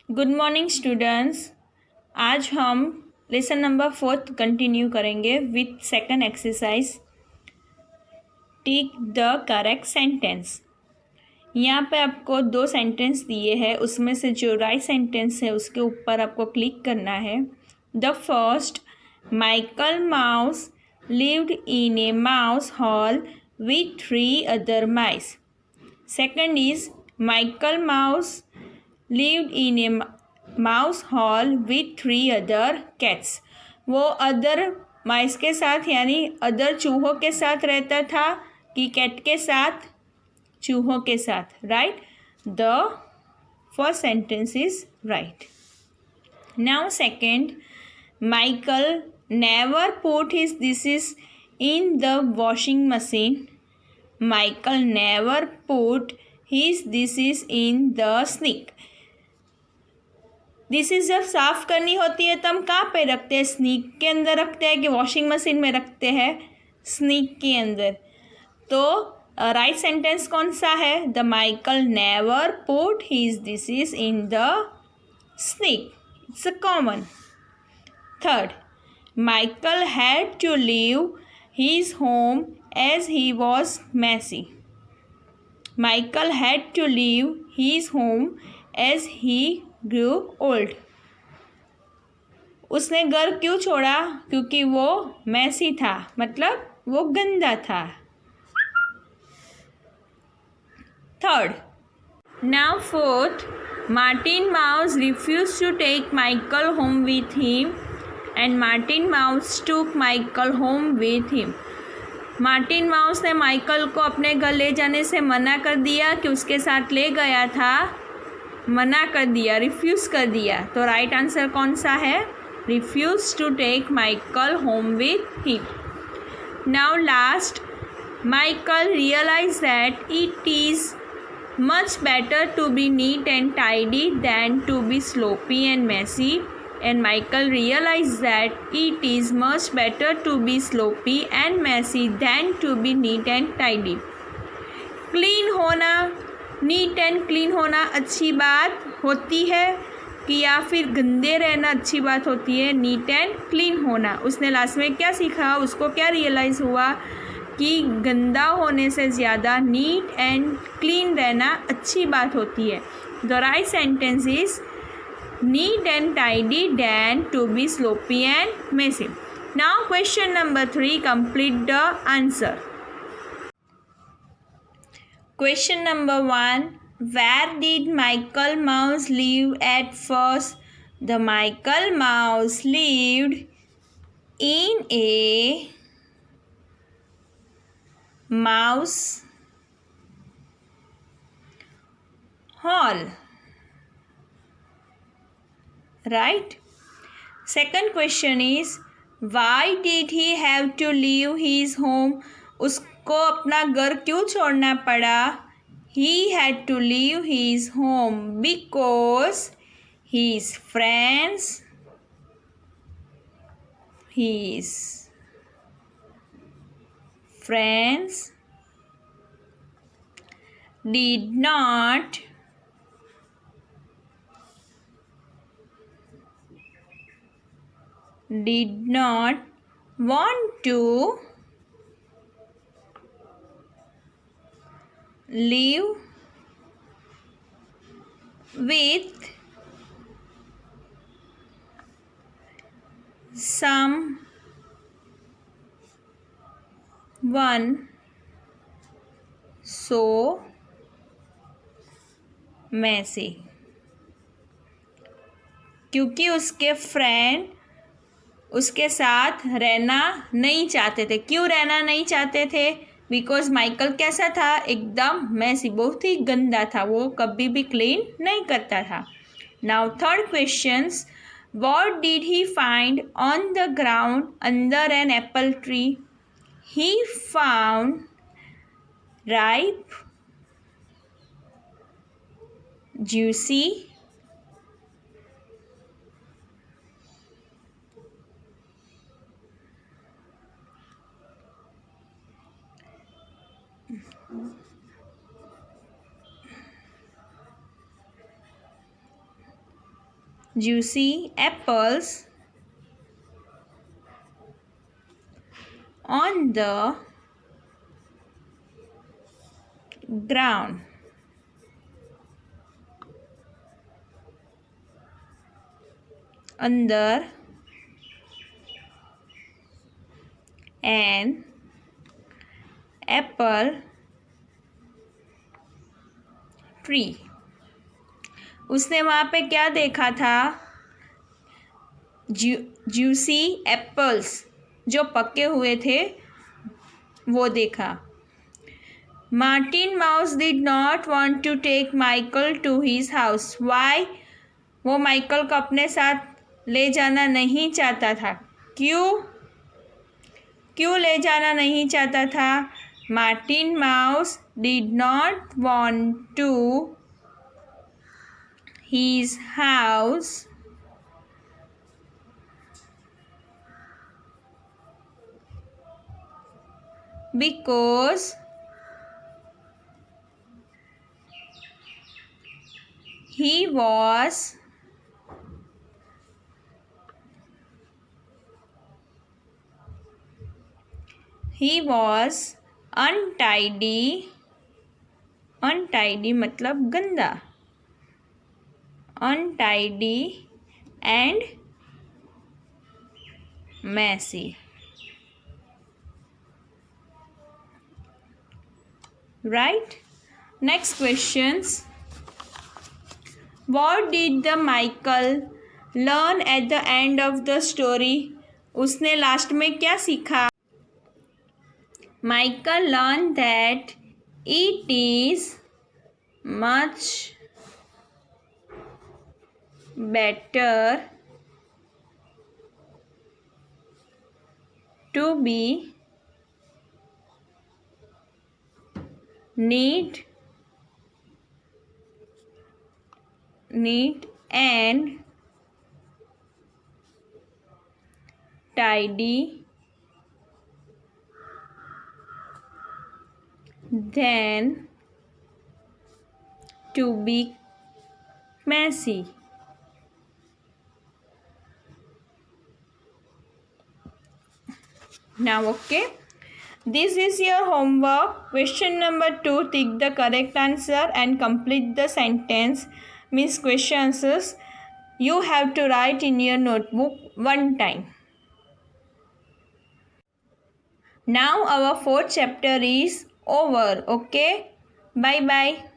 Good morning students. आज हम lesson number 4 continue करेंगे with second exercise. Tick the correct sentence. यहाँ पे आपको 2 सेंटेंस दिए हैं, उसमें से जो राइट सेंटेंस है उसके ऊपर आपको क्लिक करना है। The first, Michael mouse lived in A mouse hall with 3 other mice. Second is Michael mouse lived in a mouse hall with 3 other cats। वो अदर माइस के साथ यानी अदर चूहों के साथ रहता था कि कैट के साथ? चूहों के साथ, right. The first sentence is right. Now second, Michael never put his dishes in the washing machine। Michael never put his dishes in the sink। Dishes जब साफ़ करनी होती है तो हम कहाँ पे रखते हैं? स्नीक के अंदर रखते हैं कि वॉशिंग मशीन में रखते हैं? स्नीक के अंदर। तो राइट सेंटेंस कौन सा है? The Michael never put his dishes in the sink. It's a common. Third, Michael had to leave his home as he was messy. Michael had to leave his home as he grew old. उसने घर क्यों छोड़ा? क्योंकि वो मैसी था, मतलब वो गंदा था। Third, now fourth, Martin mouse refuse to take Michael home with him and Martin mouse took Michael home with him. Martin mouse ने माइकल को अपने घर ले जाने से मना कर दिया कि उसके साथ ले गया था? मना कर दिया, रिफ्यूज़ कर दिया। तो राइट आंसर कौन सा है? Refuse to take Michael home with him. Now last, Michael realise that it is much better to be neat and tidy than to be sloppy and messy. And Michael realise that it is much better to be sloppy and messy than to be neat and tidy. Clean होना, neat and clean होना अच्छी बात होती है कि या फिर गंदे रहना अच्छी बात होती है? नीट एंड क्लीन होना। उसने लास्ट में क्या सीखा? उसको क्या रियलाइज़ हुआ कि गंदा होने से ज़्यादा नीट एंड क्लीन रहना अच्छी बात होती है। The right sentence is neat and tidy than to be sloppy and messy. Now question number 3, complete the answer. Question number 1. Where did Michael Mouse live at first? The Michael Mouse lived in a mouse hall. Right? Second question is, why did he have to leave his home? उसको अपना घर क्यों छोड़ना पड़ा? He had to leave his home because his friends did not want to live with someone so messy। क्योंकि उसके friend उसके साथ रहना नहीं चाहते थे। क्यों रहना नहीं चाहते थे? बिकॉज माइकल कैसा था? एकदम मैसी, बहुत ही गंदा था, वो कभी भी क्लीन नहीं करता था। Now third questions, what did he find on the ground under an apple tree? He found ripe juicy juicy apples on the ground. Under an apple tree. उसने वहाँ पे क्या देखा था? जूसी एप्पल्स, जो पके हुए थे वो देखा. Martin Mouse did not want to take Michael to his house. Why? वो माइकल को अपने साथ ले जाना नहीं चाहता था. क्यों ले जाना नहीं चाहता था? Martin Mouse did not want to his house because he was untidy मतलब गंदा. Untidy and messy. Right? Next questions. What did the Michael learn at the end of the story? उसने लास्ट में क्या सीखा? Michael learned that it is much better to be neat and tidy than to be messy. Now, okay, this is your homework. Question number 2, tick the correct answer and complete the sentence. Means question answers you have to write in your notebook one time. Now our 4th chapter is over. Okay, bye bye.